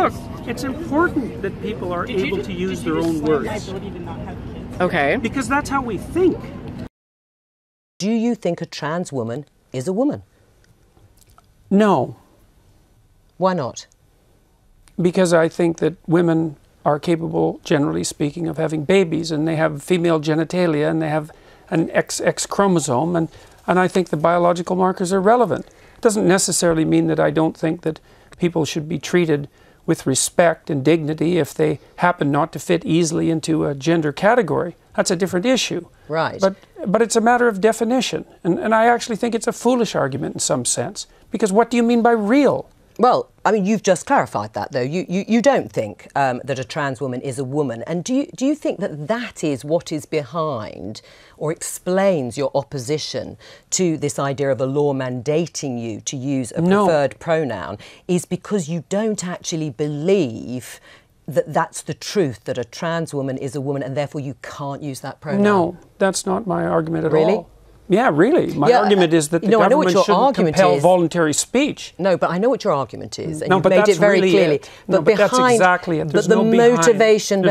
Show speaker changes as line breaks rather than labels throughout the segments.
look, it's important that people are able to use their own words.
Okay.
Because that's how we think.
Do you think a trans woman is a woman?
No.
Why not?
Because I think that women are capable, generally speaking, of having babies, and they have female genitalia, and they have an XX chromosome, and I think the biological markers are relevant. It doesn't necessarily mean that I don't think that people should be treated with respect and dignity if they happen not to fit easily into a gender category. That's a different issue.
Right.
But it's a matter of definition, and I actually think it's a foolish argument in some sense, because what do you mean by real?
Well, I mean, you've just clarified that, though. You don't think that a trans woman is a woman. And do you think that that is what is behind or explains your opposition to this idea of a law mandating you to use a preferred pronoun, is because you don't actually believe that that's the truth, that a trans woman is a woman, and therefore you can't use that pronoun?
No, that's not my argument at all.
Really?
Yeah, really. My argument is that the government shouldn't compel voluntary speech.
No, but I know what your argument is, and
no,
you've made it very clearly.
But that's exactly it. There's
the motivation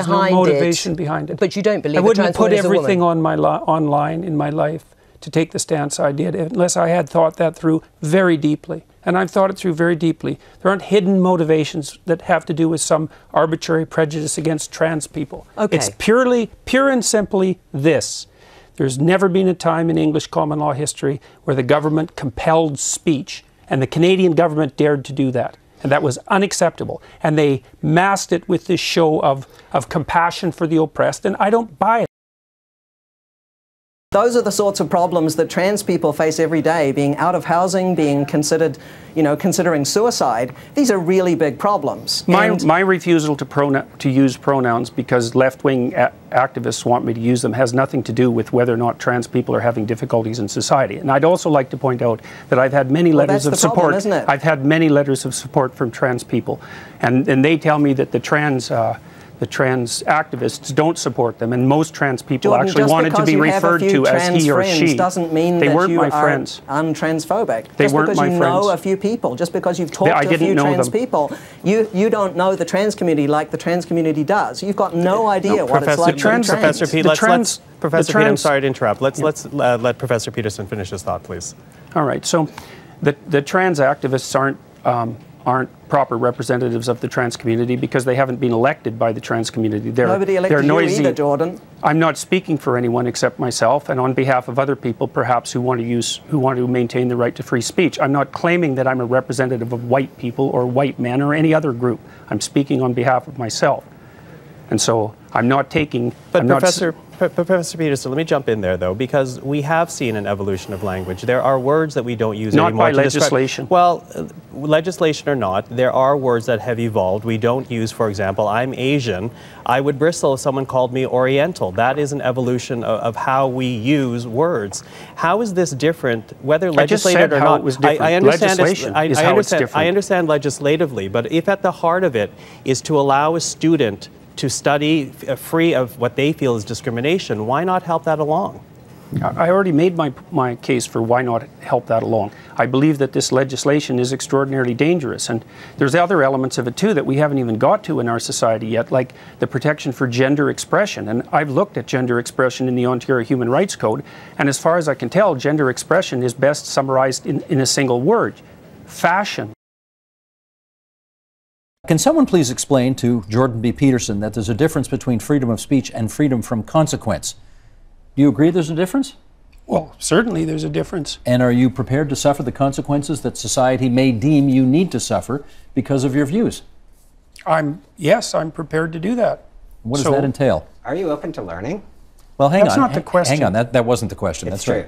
behind it.
But you don't believe
I wouldn't
a trans woman is a woman.
put everything on my online in my life to take the stance I did unless I had thought that through very deeply. And I've thought it through very deeply. There aren't hidden motivations that have to do with some arbitrary prejudice against trans people.
Okay.
It's pure and simply this. There's never been a time in English common law history where the government compelled speech, and the Canadian government dared to do that. And that was unacceptable. And they masked it with this show of compassion for the oppressed, and I don't buy it.
Those are the sorts of problems that trans people face every day, being out of housing, being considered, considering suicide. These are really big problems.
My refusal to use pronouns because left-wing activists want me to use them has nothing to do with whether or not trans people are having difficulties in society. And I'd also like to point out that I've had many letters of support.
Problem, isn't it?
I've had many letters of support from trans people, and they tell me that the trans activists don't support them, and most trans people
Jordan,
actually wanted to be referred to as he or she.
Doesn't mean
they
that
weren't
you
my
are
friends.
Untransphobic.
They
just
weren't
because
my
you
friends.
know a few people, just because you've talked to a few trans people, you don't know the trans community like the trans community does. You've got no idea what it's like to be trans.
Professor Pete, Professor Pete, I'm sorry to interrupt. Let's let Professor Peterson finish his thought, please.
All right. So, the trans activists aren't proper representatives of the trans community because they haven't been elected by the trans community.
Nobody elected you either, Jordan.
I'm not speaking for anyone except myself, and on behalf of other people, perhaps who want to maintain the right to free speech. I'm not claiming that I'm a representative of white people or white men or any other group. I'm speaking on behalf of myself, and so I'm not taking.
But Professor Peterson, let me jump in there, though, because we have seen an evolution of language. There are words that we don't use anymore.
Not by legislation.
Well, legislation or not, there are words that have evolved. We don't use, for example, I'm Asian. I would bristle if someone called me Oriental. That is an evolution of how we use words. How is this different, whether legislated or not?
I understand
I understand legislatively, but if at the heart of it is to allow a student to study free of what they feel is discrimination, why not help that along?
I already made my case for why not help that along. I believe that this legislation is extraordinarily dangerous, and there's other elements of it too that we haven't even got to in our society yet, like the protection for gender expression. And I've looked at gender expression in the Ontario Human Rights Code, and as far as I can tell, gender expression is best summarized in a single word: fashion.
Can someone please explain to Jordan B. Peterson that there's a difference between freedom of speech and freedom from consequence? Do you agree there's a difference?
Well, certainly there's a difference.
And are you prepared to suffer the consequences that society may deem you need to suffer because of your views?
Yes, I'm prepared to do that.
What does that entail?
Are you open to learning?
Well, hang on.
That's not the question.
Hang on, that wasn't the question.
It's
That's
true.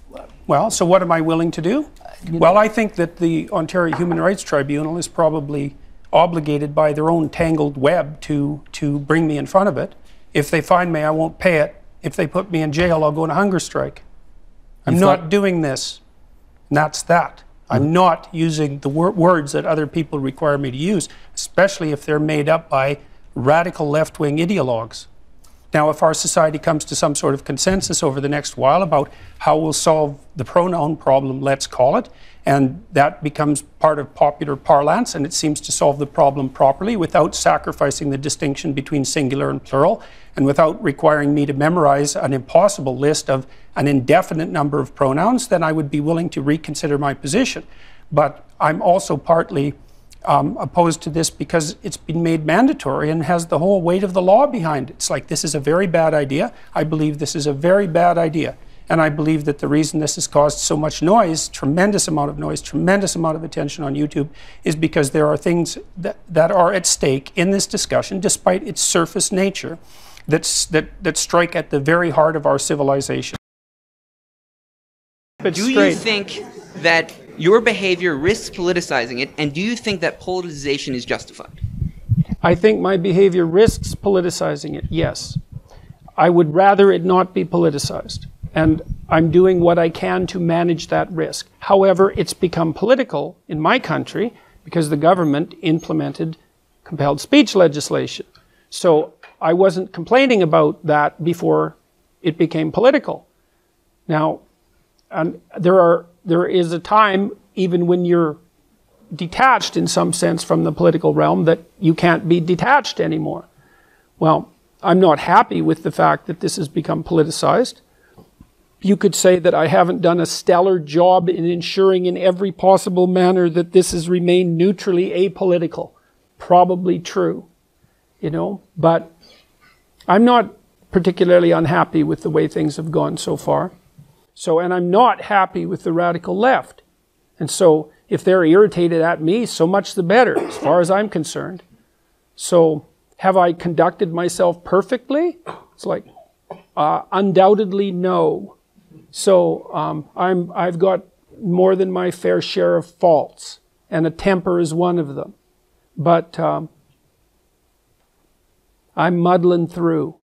Right.
Well, so what am I willing to do? Well, I think that the Ontario Human Rights Tribunal is probably obligated by their own tangled web to bring me in front of it. If they find me, I won't pay it. If they put me in jail, I'll go on a hunger strike. I'm not doing this. And that's that. I'm not using the words that other people require me to use, especially if they're made up by radical left-wing ideologues. Now, if our society comes to some sort of consensus over the next while about how we'll solve the pronoun problem, let's call it, And that becomes part of popular parlance, and it seems to solve the problem properly without sacrificing the distinction between singular and plural, and without requiring me to memorize an impossible list of an indefinite number of pronouns. Then I would be willing to reconsider my position. But I'm also partly opposed to this because it's been made mandatory and has the whole weight of the law behind it. It's like, this is a very bad idea. I believe this is a very bad idea. And I believe that the reason this has caused so much noise, tremendous amount of noise, tremendous amount of attention on YouTube, is because there are things that are at stake in this discussion, despite its surface nature, that strike at the very heart of our civilization.
Do you think that your behavior risks politicizing it, and do you think that politicization is justified?
I think my behavior risks politicizing it, yes. I would rather it not be politicized. And I'm doing what I can to manage that risk. However, it's become political in my country because the government implemented compelled speech legislation. So I wasn't complaining about that before it became political. Now, there is a time, even when you're detached in some sense from the political realm, that you can't be detached anymore. Well, I'm not happy with the fact that this has become politicized. You could say that I haven't done a stellar job in ensuring in every possible manner that this has remained neutrally apolitical. Probably true, you know, but I'm not particularly unhappy with the way things have gone so far. And I'm not happy with the radical left. And so if they're irritated at me, so much the better, as far as I'm concerned. So have I conducted myself perfectly? It's like, undoubtedly no. So I've got more than my fair share of faults, and a temper is one of them. But I'm muddling through.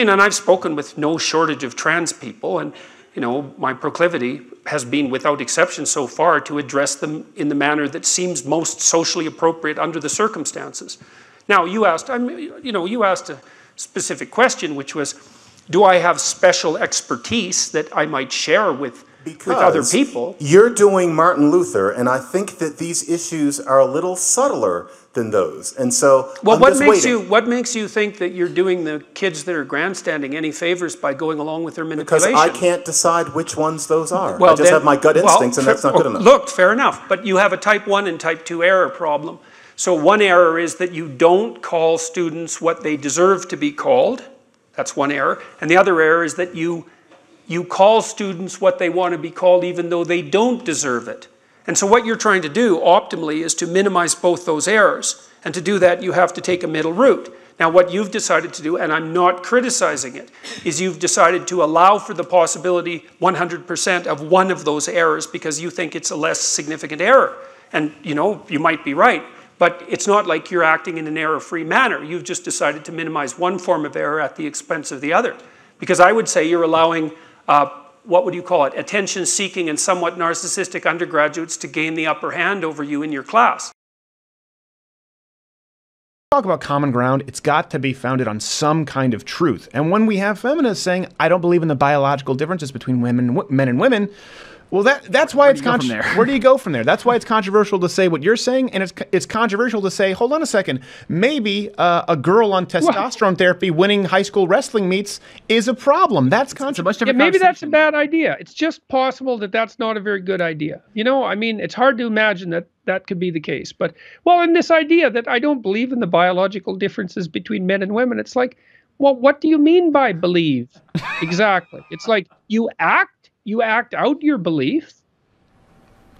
And I've spoken with no shortage of trans people, and you know, my proclivity has been, without exception so far, to address them in the manner that seems most socially appropriate under the circumstances. Now, you asked a specific question, which was, do I have special expertise that I might share with other people?
You're doing Martin Luther, and I think that these issues are a little subtler than those. And so,
well, what makes you think that you're doing the kids that are grandstanding any favors by going along with their manipulation?
Because I can't decide which ones those are. Well, I just have my gut instincts, and that's not good enough.
Look, fair enough, but you have a type 1 and type 2 error problem. So one error is that you don't call students what they deserve to be called. That's one error. And the other error is that you call students what they want to be called even though they don't deserve it. And so what you're trying to do optimally is to minimize both those errors. And to do that, you have to take a middle route. Now, what you've decided to do, and I'm not criticizing it, is you've decided to allow for the possibility 100% of one of those errors because you think it's a less significant error. And, you know, you might be right. But it's not like you're acting in an error-free manner. You've just decided to minimize one form of error at the expense of the other. Because I would say you're allowing, what would you call it, attention-seeking and somewhat narcissistic undergraduates to gain the upper hand over you in your class.
Talk about common ground, it's got to be founded on some kind of truth. And when we have feminists saying, I don't believe in the biological differences between men and women, well, that's why it's controversial. Where do you go from there? That's why it's controversial to say what you're saying, and it's controversial to say, hold on a second, maybe a girl on testosterone therapy winning high school wrestling meets is a problem. That's controversial.
Yeah, maybe that's a bad idea. It's just possible that that's not a very good idea. You know, I mean, it's hard to imagine that that could be the case. But, well, in this idea that I don't believe in the biological differences between men and women, it's like, well, what do you mean by believe? Exactly. It's like you act out your belief.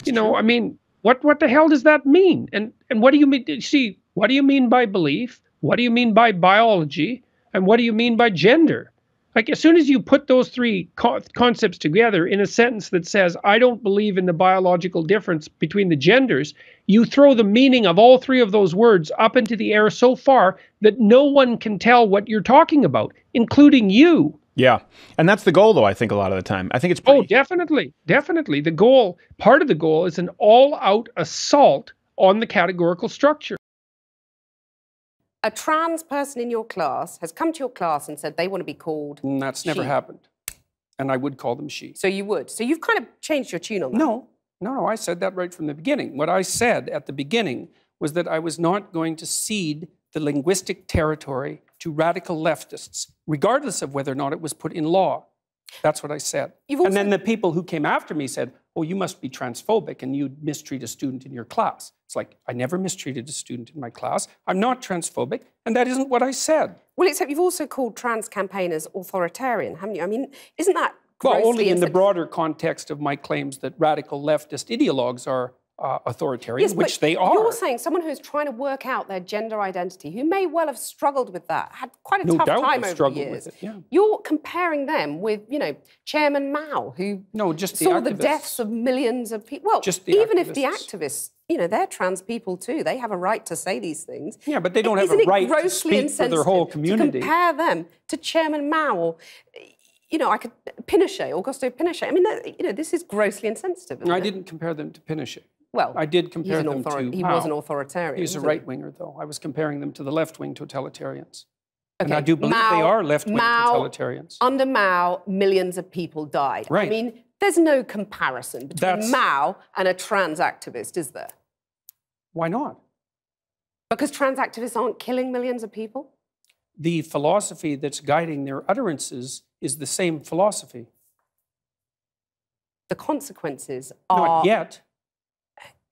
You know, I mean, what the hell does that mean? And what do you mean? See, what do you mean by belief? What do you mean by biology? And what do you mean by gender? Like, as soon as you put those three concepts together in a sentence that says, I don't believe in the biological difference between the genders, you throw the meaning of all three of those words up into the air so far that no one can tell what you're talking about, including you.
Yeah. And that's the goal, though, I think, a lot of the time. I think it's pretty...
Oh, definitely. Definitely. The goal, part of the goal is an all-out assault on the categorical structure.
A trans person in your class has come to your class and said they want to be called
That's never happened. and I would call them she.
So you would. So you've kind of changed your tune on that.
No, I said that right from the beginning. What I said at the beginning was that I was not going to cede the linguistic territory to radical leftists, regardless of whether or not it was put in law. That's what I said. And then the people who came after me said, oh, you must be transphobic and you mistreat a student in your class. It's like, I never mistreated a student in my class. I'm not transphobic, and that isn't what I said.
Well, except you've also called trans campaigners authoritarian, haven't you? I mean, isn't that grossly...
Well, only in the broader context of my claims that radical leftist ideologues are authoritarian,
yes,
which they are.
You're saying someone who's trying to work out their gender identity, who may well have struggled with that, had quite a tough time over the years.
With it, yeah.
You're comparing them with, you know, Chairman Mao, who saw the deaths of millions of people. Well, even if the activists, you know, they're trans people too. They have a right to say these things.
Yeah, but they don't have a right to speak for their whole community.
To compare them to Chairman Mao or, you know, Pinochet, Augusto Pinochet. I mean, you know, this is grossly insensitive.
I didn't compare them to Pinochet.
Well,
I did compare them to
He was an authoritarian.
He's a right-winger, though. I was comparing them to the left-wing totalitarians. Okay. And I do believe they are left-wing totalitarians.
Under Mao, millions of people died.
Right.
I mean, there's no comparison between Mao and a trans activist, is there?
Why not?
Because trans activists aren't killing millions of people?
The philosophy that's guiding their utterances is the same philosophy.
The consequences are...
Not yet.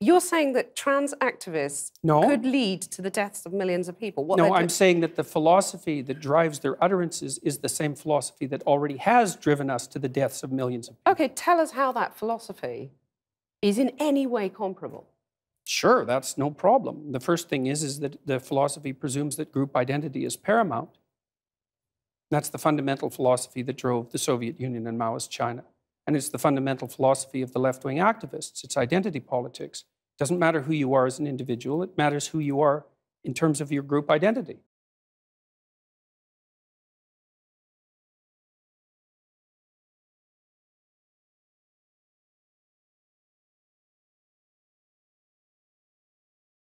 You're saying that trans activists could lead to the deaths of millions of people?
No, I'm saying that the philosophy that drives their utterances is the same philosophy that already has driven us to the deaths of millions of people.
Okay, tell us how that philosophy is in any way comparable.
Sure, that's no problem. The first thing is that the philosophy presumes that group identity is paramount. That's the fundamental philosophy that drove the Soviet Union and Maoist China. And it's the fundamental philosophy of the left-wing activists. It's identity politics. It doesn't matter who you are as an individual. It matters who you are in terms of your group identity.